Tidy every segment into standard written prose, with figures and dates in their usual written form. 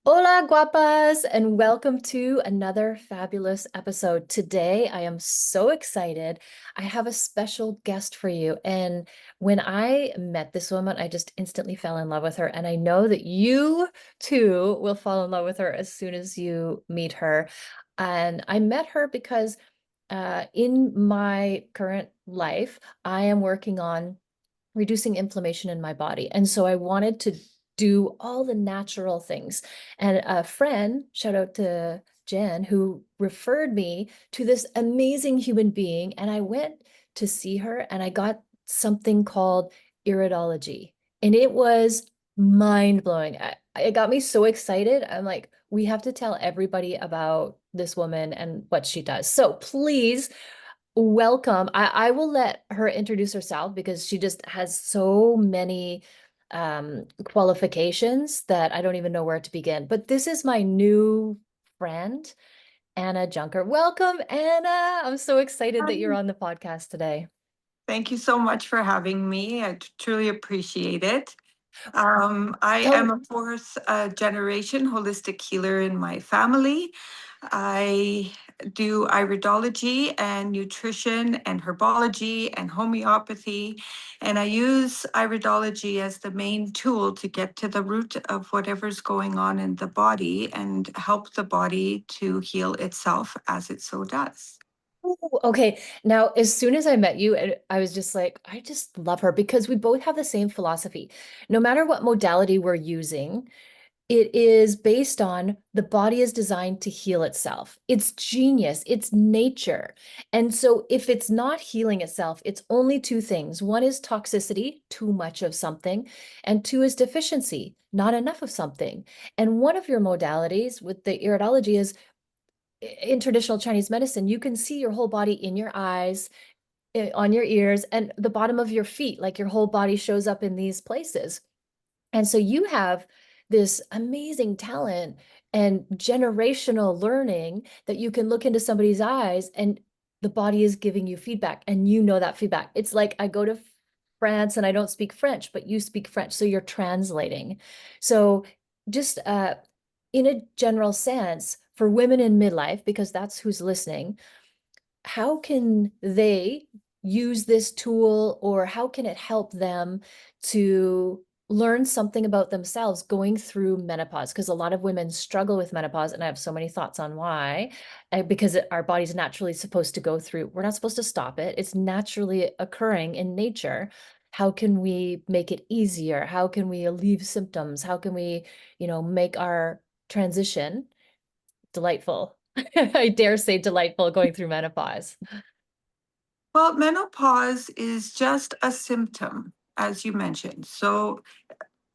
Hola, guapas, and welcome to another fabulous episode. Today, I am so excited. I have a special guest for you. And when I met this woman, I just instantly fell in love with her. And I know that you too will fall in love with her as soon as you meet her. And I met her because in my current life, I am working on reducing inflammation in my body. And so I wanted to do all the natural things. And a friend, shout out to Jen, who referred me to this amazing human being. And I went to see her and I got something called iridology. And it was mind blowing. It got me so excited. I'm like, we have to tell everybody about this woman and what she does. So please welcome. I will let her introduce herself because she just has so many qualifications that I don't even know where to begin. But this is my new friend, Anna Junker. Welcome, Anna. I'm so excited that you're Um, on the podcast today. Thank you so much for having me. I truly appreciate it. I Tell am me, a fourth generation holistic healer in my family. I do iridology and nutrition and herbology and homeopathy. And I use iridology as the main tool to get to the root of whatever's going on in the body and help the body to heal itself as it so does. ooh, okay. Now, as soon as I met you, I was just like, I just love her because we both have the same philosophy. No matter what modality we're using, it is based on the body is designed to heal itself. It's genius, it's nature. And so if it's not healing itself, it's only two things. One is toxicity, too much of something, and two is deficiency, not enough of something. And one of your modalities with the iridology is in traditional Chinese medicine, you can see your whole body in your eyes, on your ears, and the bottom of your feet, like your whole body shows up in these places. And so you have this amazing talent and generational learning that you can look into somebody's eyes and the body is giving you feedback and you know that feedback. It's like I go to France and I don't speak French, but you speak French, so you're translating. So just in a general sense, for women in midlife, because that's who's listening, how can they use this tool or how can it help them to learn something about themselves going through menopause? Because a lot of women struggle with menopause, and I have so many thoughts on why. Because our body's naturally supposed to go through, we're not supposed to stop it. It's naturally occurring in nature. How can we make it easier? How can we alleviate symptoms? How can we, make our transition delightful? I dare say delightful going through menopause. Well, menopause is just a symptom, as you mentioned. So,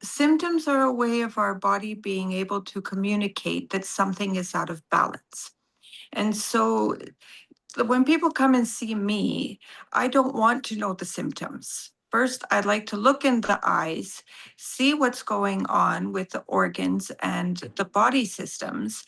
symptoms are a way of our body being able to communicate that something is out of balance. And so, when people come and see me, I don't want to know the symptoms. First, I'd like to look in the eyes, see what's going on with the organs and the body systems,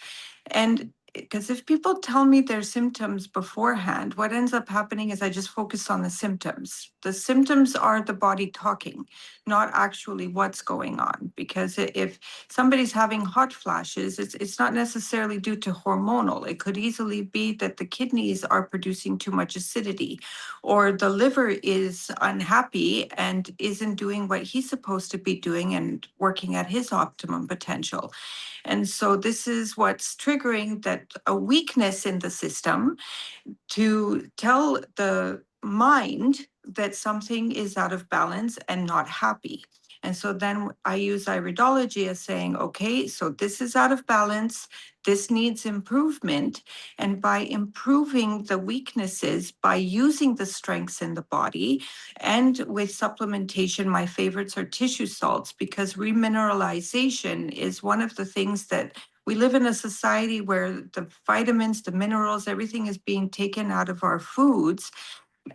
and because if people tell me their symptoms beforehand, what ends up happening is I just focus on the symptoms. The symptoms are the body talking, not actually what's going on. Because if somebody's having hot flashes, it's not necessarily due to hormonal. It could easily be that the kidneys are producing too much acidity, or the liver is unhappy and isn't doing what he's supposed to be doing and working at his optimum potential. And so this is what's triggering that a weakness in the system to tell the mind that something is out of balance and not happy. And so then I use iridology as saying, okay, so this is out of balance. This needs improvement. And by improving the weaknesses, by using the strengths in the body, and with supplementation, my favorites are tissue salts because remineralization is one of the things that we live in a society where the vitamins, the minerals, everything is being taken out of our foods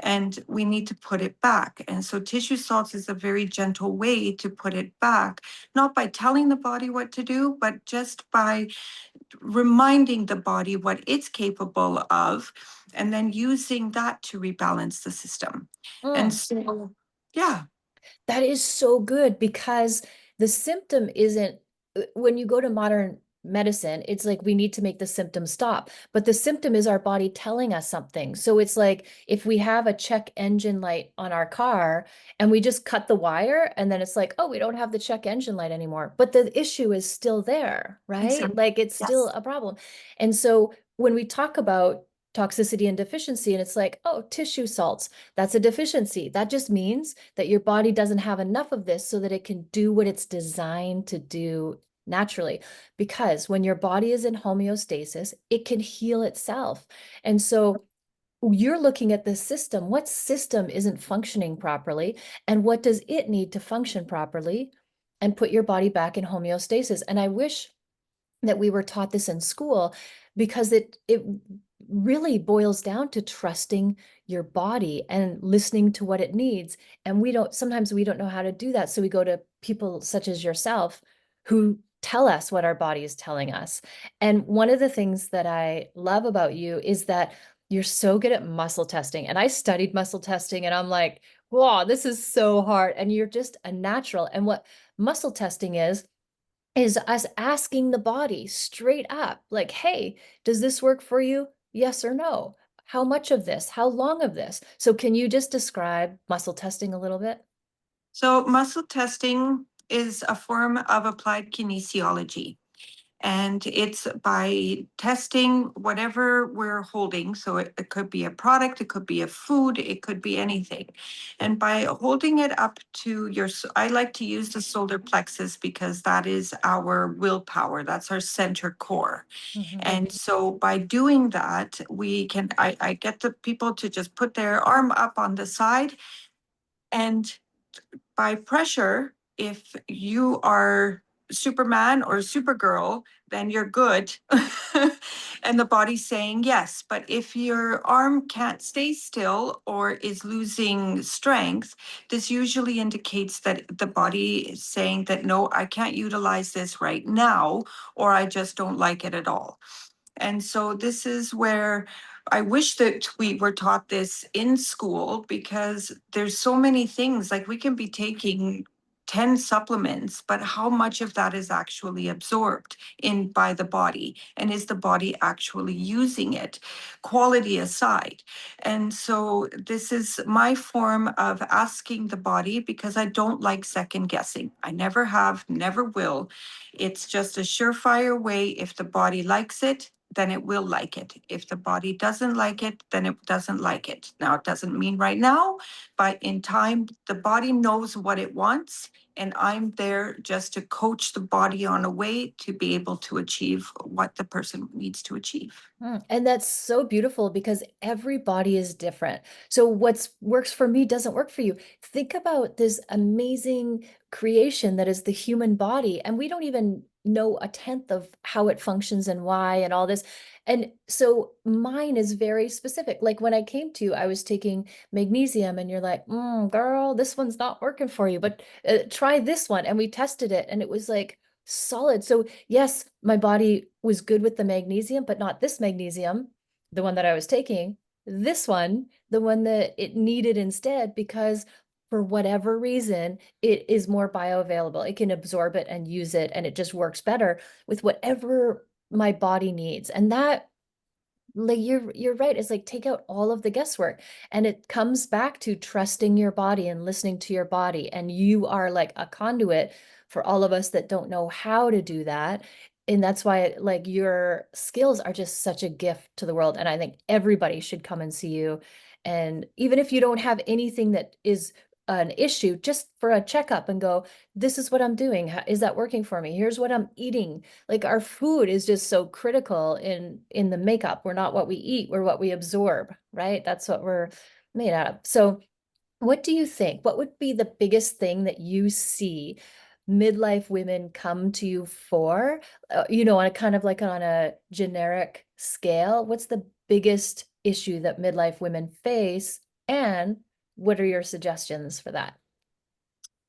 and we need to put it back. And so tissue salts is a very gentle way to put it back, not by telling the body what to do, but just by reminding the body what it's capable of and then using that to rebalance the system. And Mm. so, yeah. That is so good because the symptom isn't when you go to modern medicine, it's like we need to make the symptom stop. But the symptom is our body telling us something. So it's like if we have a check engine light on our car and we just cut the wire, and then it's like, oh, we don't have the check engine light anymore. But the issue is still there, right? Exactly. Like it's still Yes. a problem. And so when we talk about toxicity and deficiency, and it's like, oh, tissue salts, that's a deficiency. That just means that your body doesn't have enough of this so that it can do what it's designed to do naturally. Because when your body is in homeostasis, it can heal itself. And so you're looking at this system. What system isn't functioning properly? And what does it need to function properly? And put your body back in homeostasis. And I wish that we were taught this in school, because it really boils down to trusting your body and listening to what it needs. And we don't, sometimes we don't know how to do that. So we go to people such as yourself who tell us what our body is telling us. And one of the things that I love about you is that you're so good at muscle testing. And I studied muscle testing, and I'm like, wow, this is so hard. And you're just a natural. And what muscle testing is us asking the body straight up, like, hey, does this work for you? Yes or no? How much of this? How long of this? So can you just describe muscle testing a little bit? So muscle testing is a form of applied kinesiology. And it's by testing whatever we're holding. So it could be a product, it could be a food, it could be anything. And by holding it up to I like to use the solar plexus because that is our willpower, that's our center core. Mhm. And so by doing that, I get the people to just put their arm up on the side, and by pressure, if you are Superman or Supergirl, then you're good. And the body's saying yes. But if your arm can't stay still or is losing strength, this usually indicates that the body is saying that no, I can't utilize this right now, or I just don't like it at all. And so this is where I wish that we were taught this in school, because there's so many things, like we can be taking 10 supplements, but how much of that is actually absorbed in by the body? And is the body actually using it, quality aside? And so this is my form of asking the body, because I don't like second guessing. I never have, never will. It's just a surefire way. If the body likes it, then it will like it. If the body doesn't like it, then it doesn't like it. Now, it doesn't mean right now, but in time, the body knows what it wants. And I'm there just to coach the body on a way to be able to achieve what the person needs to achieve. And that's so beautiful because every body is different. So what's works for me doesn't work for you. Think about this amazing creation that is the human body, and we don't even know a tenth of how it functions and why and all this. And so mine is very specific. Like when I came to you, I was taking magnesium, and you're like, girl, this one's not working for you, but try this one. And we tested it, and it was like solid. So yes, my body was good with the magnesium, but not this magnesium, the one that I was taking. This one, the one that it needed instead, because for whatever reason, it is more bioavailable. It can absorb it and use it, and it just works better with whatever my body needs. And that, like, you're right. It's like take out all of the guesswork, and it comes back to trusting your body and listening to your body. And you are like a conduit for all of us that don't know how to do that. And that's why like your skills are just such a gift to the world. And I think everybody should come and see you. And even if you don't have anything that is an issue, just for a checkup and go, this is what I'm doing. Is that working for me? Here's what I'm eating. Like our food is just so critical in the makeup. We're not what we eat, we're what we absorb, right? That's what we're made out of. So what do you think? What would be the biggest thing that you see midlife women come to you for? On a kind of like on a generic scale, what's the biggest issue that midlife women face? And what are your suggestions for that?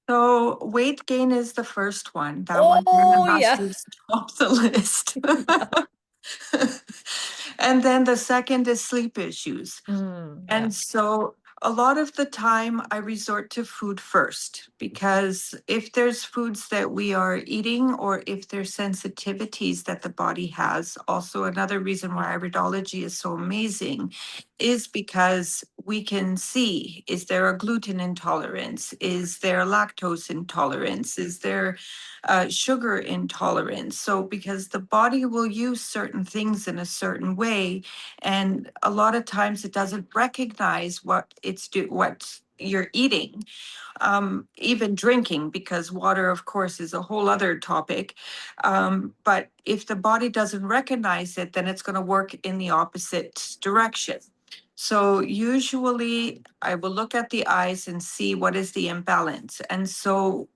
So weight gain is the first one. That one kind of Oh, has yeah. to top the list. Yeah. And then the second is sleep issues. Yeah. And so A lot of the time, I resort to food first because if there's foods that we are eating or if there's sensitivities that the body has, also another reason why iridology is so amazing is because we can see, is there a gluten intolerance? Is there lactose intolerance? Is there sugar intolerance? So because the body will use certain things in a certain way, and a lot of times it doesn't recognize what you're eating, even drinking, because water of course is a whole other topic. But if the body doesn't recognize it, then it's going to work in the opposite direction. So usually I will look at the eyes and see what is the imbalance. And so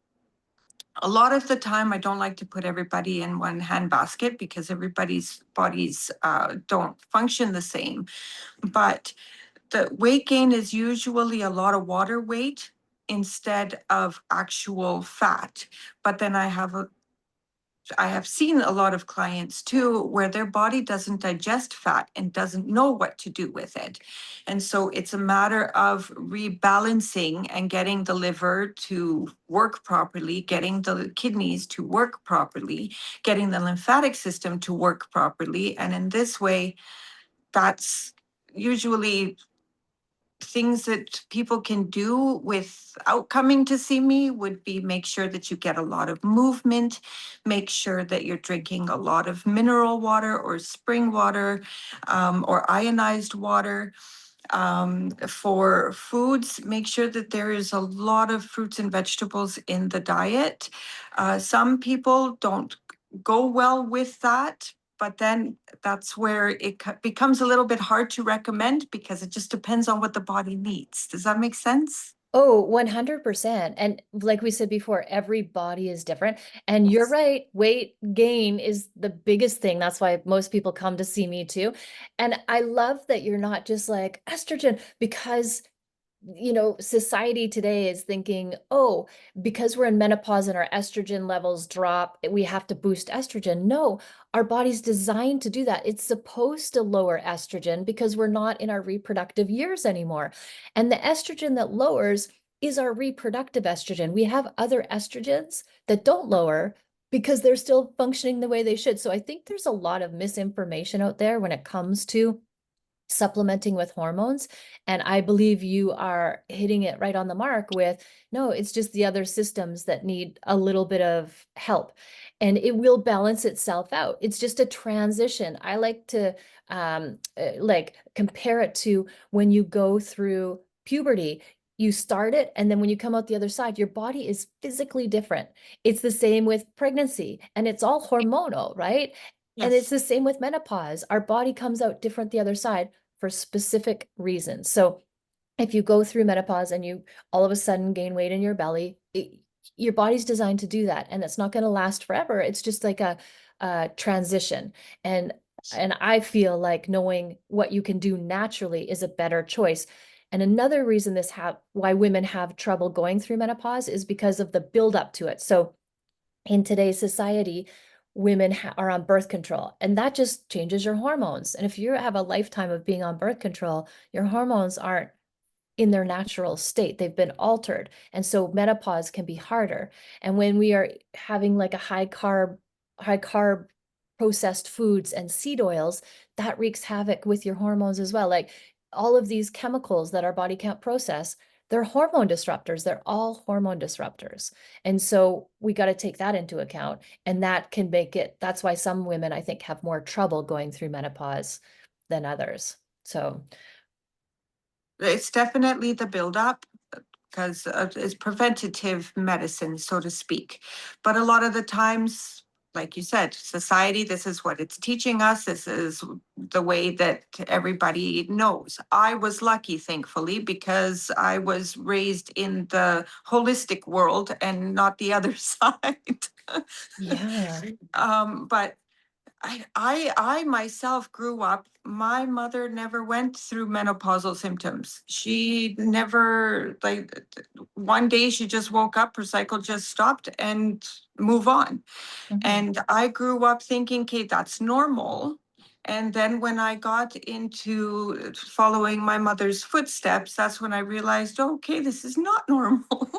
a lot of the time, I don't like to put everybody in one handbasket because everybody's bodies don't function the same. But the weight gain is usually a lot of water weight instead of actual fat. But then I have seen a lot of clients too where their body doesn't digest fat and doesn't know what to do with it. And so it's a matter of rebalancing and getting the liver to work properly, getting the kidneys to work properly, getting the lymphatic system to work properly. And in this way, that's usually things that people can do without coming to see me would be make sure that you get a lot of movement, make sure that you're drinking a lot of mineral water or spring water, or ionized water. For foods, make sure that there is a lot of fruits and vegetables in the diet. Some people don't go well with that, but then that's where it becomes a little bit hard to recommend because it just depends on what the body needs. Does that make sense? Oh, 100%. And like we said before, every body is different. And you're Yes. right, weight gain is the biggest thing. That's why most people come to see me too. And I love that you're not just like estrogen, because society today is thinking, oh, because we're in menopause and our estrogen levels drop, we have to boost estrogen. No, our body's designed to do that. It's supposed to lower estrogen because we're not in our reproductive years anymore. And the estrogen that lowers is our reproductive estrogen. We have other estrogens that don't lower because they're still functioning the way they should. So I think there's a lot of misinformation out there when it comes to supplementing with hormones. And I believe you are hitting it right on the mark with, no, it's just the other systems that need a little bit of help. And it will balance itself out. It's just a transition. I like to like compare it to when you go through puberty. You start it, and then when you come out the other side, your body is physically different. It's the same with pregnancy, and it's all hormonal, right? And it's Yes. the same with menopause. Our body comes out different the other side for specific reasons. So if you go through menopause and you all of a sudden gain weight in your belly, your body's designed to do that, and it's not going to last forever. It's just like a transition. And I feel like knowing what you can do naturally is a better choice. And another reason why women have trouble going through menopause is because of the buildup to it. So in today's society, women are on birth control, and that just changes your hormones. And if you have a lifetime of being on birth control, your hormones aren't in their natural state. They've been altered. And so menopause can be harder. And when we are having like a high carb processed foods and seed oils, that wreaks havoc with your hormones as well. Like all of these chemicals that our body can't process, they're hormone disruptors. They're all hormone disruptors. And so we got to take that into account. And that can make it, that's why some women, I think, have more trouble going through menopause than others. So, It's definitely the buildup because it's preventative medicine, so to speak. But a lot of the times, like you said, society, this is what it's teaching us. This is the way that everybody knows. I was lucky, thankfully, because I was raised in the holistic world and not the other side. yeah. But I myself grew up, my mother never went through menopausal symptoms. She never, like, one day she just woke up, her cycle just stopped and move on. Mhm. And I grew up thinking, okay, that's normal. And then when I got into following my mother's footsteps, that's when I realized, okay, this is not normal.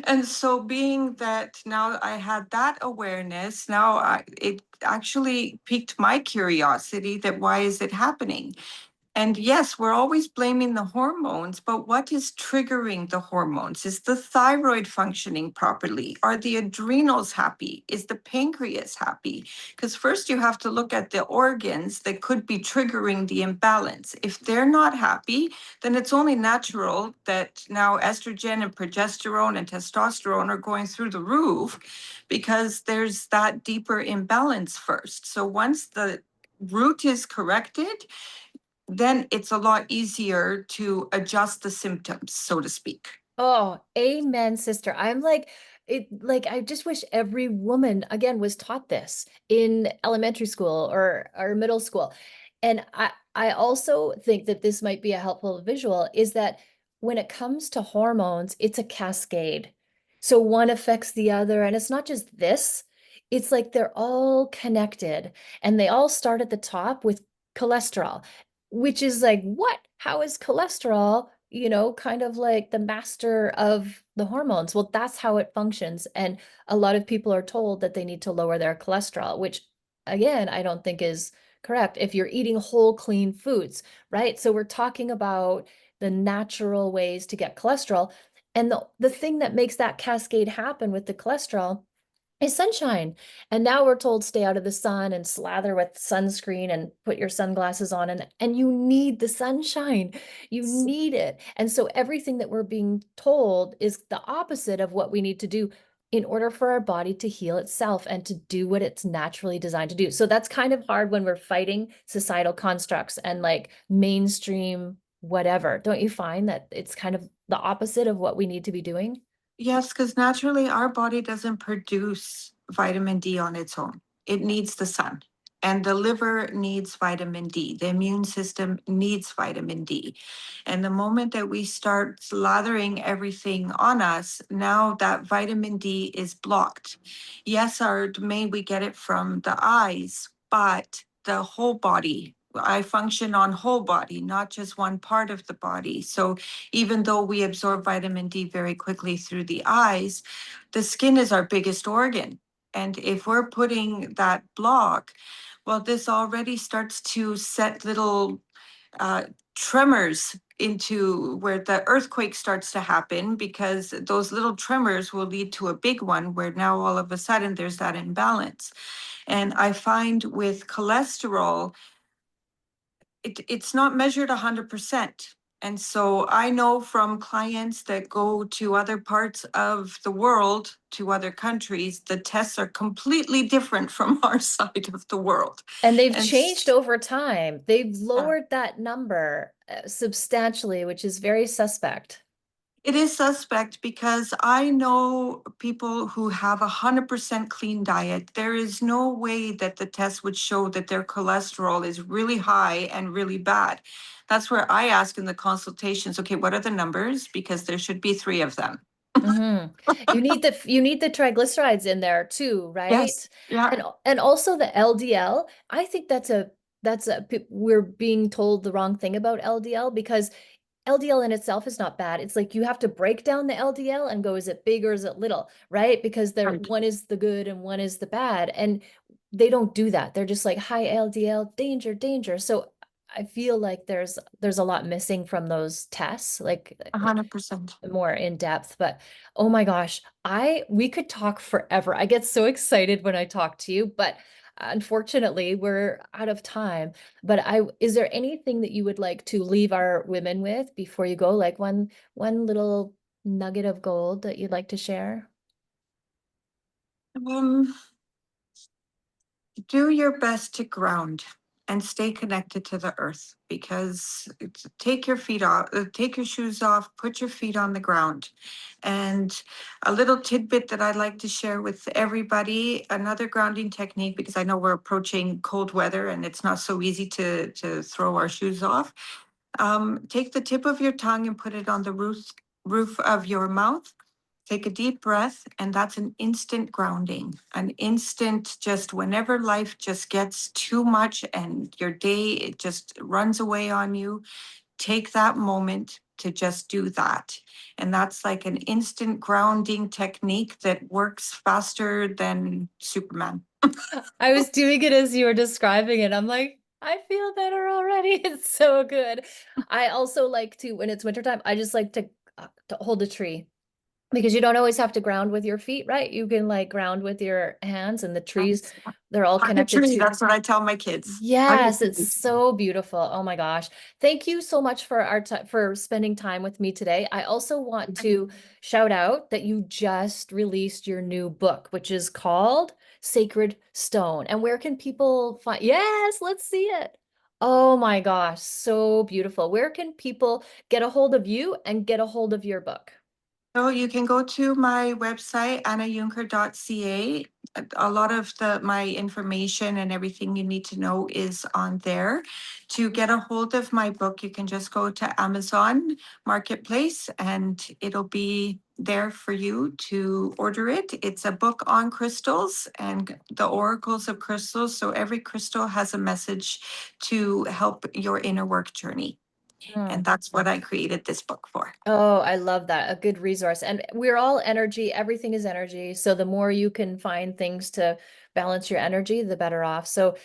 And so being that now I had that awareness, now it actually piqued my curiosity that why is it happening? And yes, we're always blaming the hormones, but what is triggering the hormones? Is the thyroid functioning properly? Are the adrenals happy? Is the pancreas happy? Because first you have to look at the organs that could be triggering the imbalance. If they're not happy, then it's only natural that now estrogen and progesterone and testosterone are going through the roof because there's that deeper imbalance first. So once the root is corrected, then it's a lot easier to adjust the symptoms, so to speak. Oh, amen, sister. I'm like, I just wish every woman, again, was taught this in elementary school or middle school. And I also think that this might be a helpful visual is that when it comes to hormones, it's a cascade. So one affects the other, and it's not just this, it's like they're all connected and they all start at the top with cholesterol, which is like, what? How is cholesterol, kind of like the master of the hormones? Well, that's how it functions. And a lot of people are told that they need to lower their cholesterol, which again, I don't think is correct if you're eating whole, clean foods, right? So we're talking about the natural ways to get cholesterol. And the thing that makes that cascade happen with the cholesterol is sunshine. And now we're told stay out of the sun and slather with sunscreen and put your sunglasses on, and you need the sunshine. You need it. And so everything that we're being told is the opposite of what we need to do in order for our body to heal itself and to do what it's naturally designed to do. So that's kind of hard when we're fighting societal constructs and like mainstream whatever. Don't you find that it's kind of the opposite of what we need to be doing? Yes, because naturally our body doesn't produce vitamin D on its own. It needs the sun. And the liver needs vitamin D. The immune system needs vitamin D. And the moment that we start slathering everything on us, now that vitamin D is blocked. Yes, our domain, we get it from the eyes, but the whole body. I function on whole body, not just one part of the body. So even though we absorb vitamin D very quickly through the eyes, the skin is our biggest organ. And if we're putting that block, well, this already starts to set little uh, tremors into where the earthquake starts to happen, because those little tremors will lead to a big one where now all of a sudden there's that imbalance. And I find with cholesterol, it's not measured 100%. And so I know from clients that go to other parts of the world, to other countries, the tests are completely different from our side of the world. And they've And changed over time. They've yeah, lowered that number substantially, which is very suspect. it is suspect because I know people who have 100% clean diet. There is no way that the test would show that their cholesterol is really high and really bad. That's where I ask in the consultations, okay, what are the numbers? Because there should be three of them. You need the triglycerides in there too, right? Yes. Yeah. And also the LDL. I think we're being told the wrong thing about LDL because LDL in itself is not bad. It's like you have to break down the LDL and go, is it big or is it little, right? Because Right. one is the good and one is the bad. And they don't do that. They're just like high LDL, danger, danger. So I feel like there's a lot missing from those tests, like 100%. more in depth. But oh my gosh, we could talk forever. I get so excited when I talk to you, but unfortunately we're out of time. But is there anything that you would like to leave our women with before you go? Like one little nugget of gold that you'd like to share? Um, do your best to ground and stay connected to the earth, because take your feet off, take your shoes off, put your feet on the ground. And a little tidbit that I'd like to share with everybody, another grounding technique, because I know we're approaching cold weather and it's not so easy to throw our shoes off. Take the tip of your tongue and put it on the roof of your mouth, take a deep breath, and that's an instant grounding, an instant just whenever life just gets too much and your day, it just runs away on you, take that moment to just do that. And that's like an instant grounding technique that works faster than Superman. I was doing it as you were describing it. I'm like, I feel better already. It's so good. I also like to, when it's wintertime, I just like to hold a tree because you don't always have to ground with your feet, right? You can like ground with your hands and the trees, That's they're all hug a connected tree. to. That's what I tell my kids. Hug a Yes, it's tree. so beautiful. Oh my gosh. Thank you so much for our time for spending time with me today. I also want to shout out that you just released your new book, which is called Sacred Stone. And where can people find? Yes, let's see it. Oh my gosh, so beautiful. Where can people get a hold of you and get a hold of your book? So you can go to my website, annajunker.ca. A lot of my information and everything you need to know is on there. To get a hold of my book, you can just go to Amazon Marketplace and it'll be there for you to order it. It's a book on crystals and the oracles of crystals. So every crystal has a message to help your inner work journey. And that's what I created this book for. Oh, I love that. A good resource. And we're all energy. Everything is energy. So the more you can find things to balance your energy, the better off. So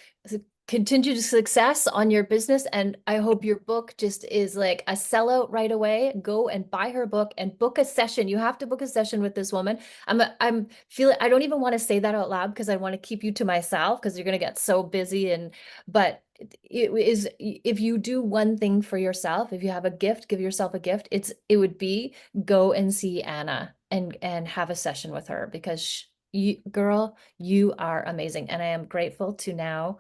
continued success on your business. And I hope your book just is like a sellout right away. Go and buy her book and book a session. You have to book a session with this woman. I'm feeling, I don't even want to say that out loud because I want to keep you to myself because you're going to get so busy but it is if you do one thing for yourself, if you have a gift, give yourself a gift. It would be go and see Anna and have a session with her because you, girl, you are amazing, and I am grateful to now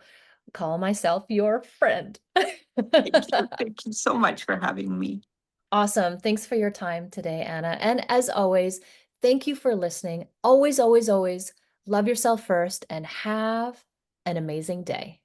call myself your friend. Thank you. Thank you so much for having me. Awesome. Thanks for your time today, Anna. And as always, thank you for listening. Always, always, always love yourself first and have an amazing day.